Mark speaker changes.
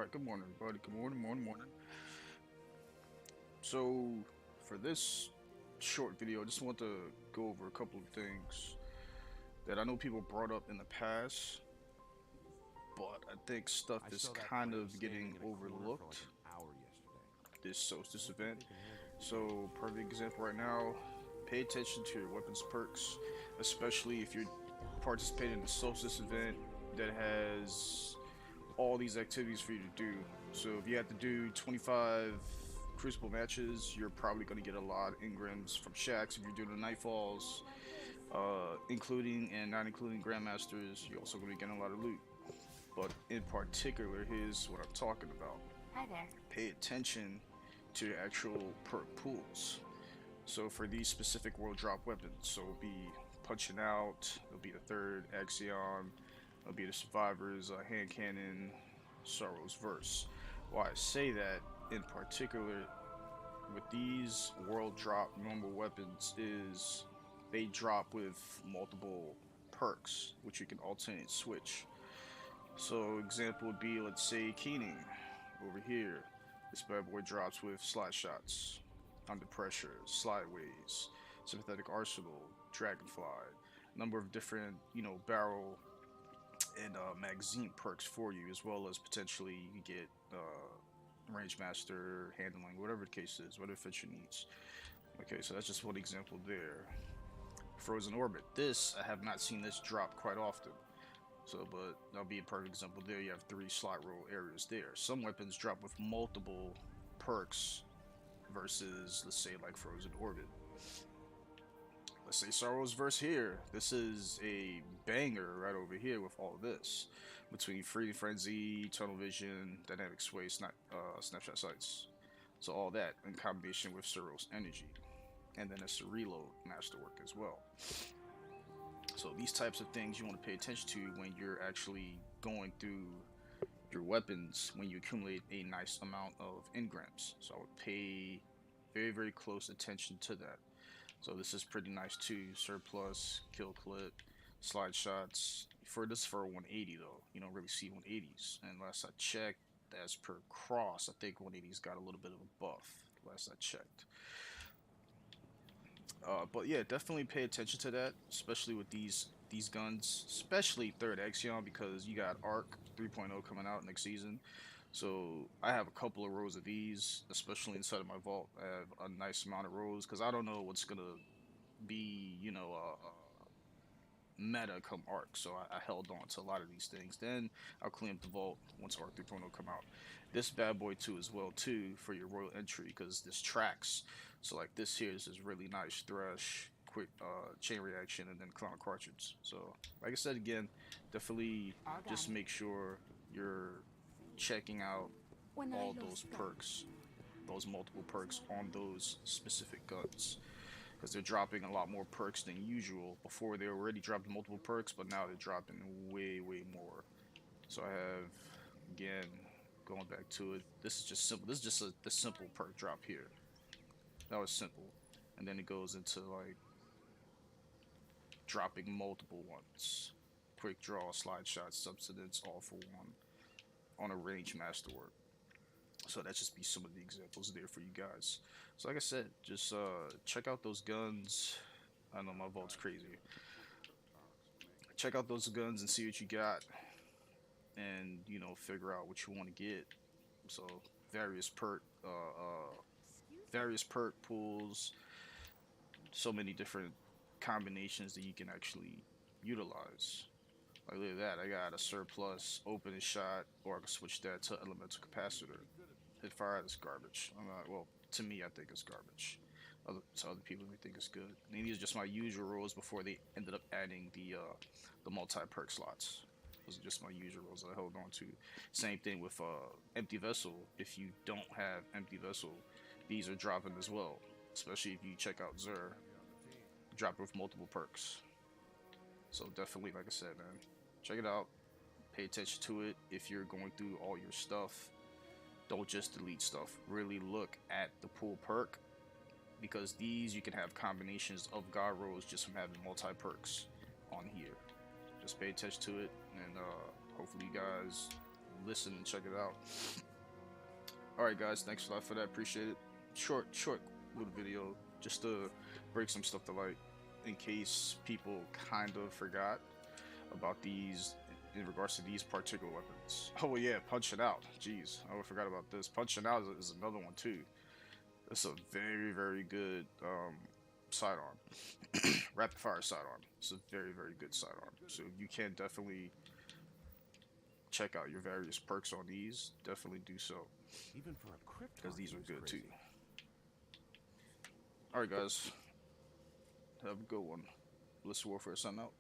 Speaker 1: Alright, good morning, everybody. Good morning. So, for this short video, I just want to go over a couple of things that I know people brought up in the past, but I think stuff
Speaker 2: I
Speaker 1: is
Speaker 2: saw that
Speaker 1: kind
Speaker 2: flame
Speaker 1: of getting
Speaker 2: standing in a corner for like
Speaker 1: overlooked,
Speaker 2: an hour yesterday.
Speaker 1: this Solstice
Speaker 2: Don't think
Speaker 1: event.
Speaker 2: they can handle me.
Speaker 1: So, perfect example right now, pay attention to your weapons perks, especially if you're participating in the Solstice event that has all these activities for you to do. So if you have to do 25 Crucible matches, you're probably going to get a lot of engrams from Shacks. If you're doing the Nightfalls, including and not including Grandmasters, you're also going to be getting a lot of loot. But in particular, here's what I'm talking about.
Speaker 3: Hi there.
Speaker 1: Pay attention to your actual perk pools. So for these specific world drop weapons, so it'll be Punching Out, it'll be the third Axion, it'll be the Survivor's hand cannon, Sorrow's Verse. Why I say that in particular with these world drop normal weapons is they drop with multiple perks, which you can alternate switch. So example would be, let's say, Keening over here. This bad boy drops with slide shots, under pressure, slideways, sympathetic arsenal, dragonfly, number of different barrel and magazine perks for you, as well as potentially you can get range master, handling, whatever the case is, whatever fits your needs. Okay, so that's just one example there. Frozen Orbit. This I have not seen this drop quite often. So, but that'll be a perfect example there. You have 3 slot roll areas there. Some weapons drop with multiple perks versus, let's say, like Frozen Orbit. Let's say Sorrow's Verse here. This is a banger right over here with all of this. Between Freedom Frenzy, Tunnel Vision, Dynamic Sway, Snapshot Sights. So all that in combination with Sorrow's Energy. And then it's a reload masterwork as well. So these types of things you want to pay attention to when you're actually going through your weapons when you accumulate a nice amount of engrams. So I would pay very close attention to that. So this is pretty nice too. Surplus, kill clip, slide shots. For this for a 180 though, you don't really see 180s. And last I checked, as per cross, I think 180s got a little bit of a buff. Last I checked. But yeah, definitely pay attention to that, especially with these guns, especially third Axion because you got Arc 3.0 coming out next season. So I have a couple of rows of these, especially inside of my vault. I have a nice amount of rows because I don't know what's gonna be, meta come Arc. So I held on to a lot of these things. Then I'll clean up the vault once Arc 3.0 come out. This bad boy too as well too for your royal entry because this tracks. So like this here is this really nice thresh, quick chain reaction, and then clown cartridge. So like I said again, definitely just
Speaker 3: Organic.
Speaker 1: make sure you're checking out
Speaker 3: When I
Speaker 1: all those
Speaker 3: lost them.
Speaker 1: perks, those multiple perks on those specific guns. Because they're dropping a lot more perks than usual. Before they already dropped multiple perks, but now they're dropping way more. So I have, again, going back to it. This is just simple. This is just the simple perk drop here. That was simple, and then it goes into like dropping multiple ones. Quick draw, slide shot, substance, all for one on a range masterwork. So that just be some of the examples there for you guys. So like I said, just check out those guns. I know my vault's crazy. Check out those guns and see what you got, and figure out what you want to get. So various perk, various perk pools, so many different combinations that you can actually utilize. Like look at that, I got a surplus open and shot, or I can switch that to elemental capacitor. Hit fire, that's garbage. I'm not, well, to me, I think it's garbage. To other people, they think it's good. And these are just my usual rules before they ended up adding the multi perk slots. Those are just my usual rules that I hold on to. Same thing with empty vessel. If you don't have empty vessel, these are dropping as well. Especially if you check out Zur, drop with multiple perks. So definitely, like I said, man, check it out. Pay attention to it. If you're going through all your stuff, don't just delete stuff. Really look at the pool perk because these you can have combinations of god rolls just from having multi perks on here. Just pay attention to it, and hopefully you guys listen and check it out. Alright guys, thanks a lot for that, appreciate it. Short little video, just to break some stuff to light, in case people kind of forgot about these, in regards to these particular weapons. Oh well, yeah, punching out, jeez, I forgot about this. Punching out is another one too. It's a very good sidearm. Rapid fire sidearm. It's a very good sidearm. So you can definitely check out your various perks on these. Definitely do so,
Speaker 2: Even for a crypt,
Speaker 1: because these are good
Speaker 2: crazy.
Speaker 1: too. Alright guys, have a good one. Blitz Warfare signing out.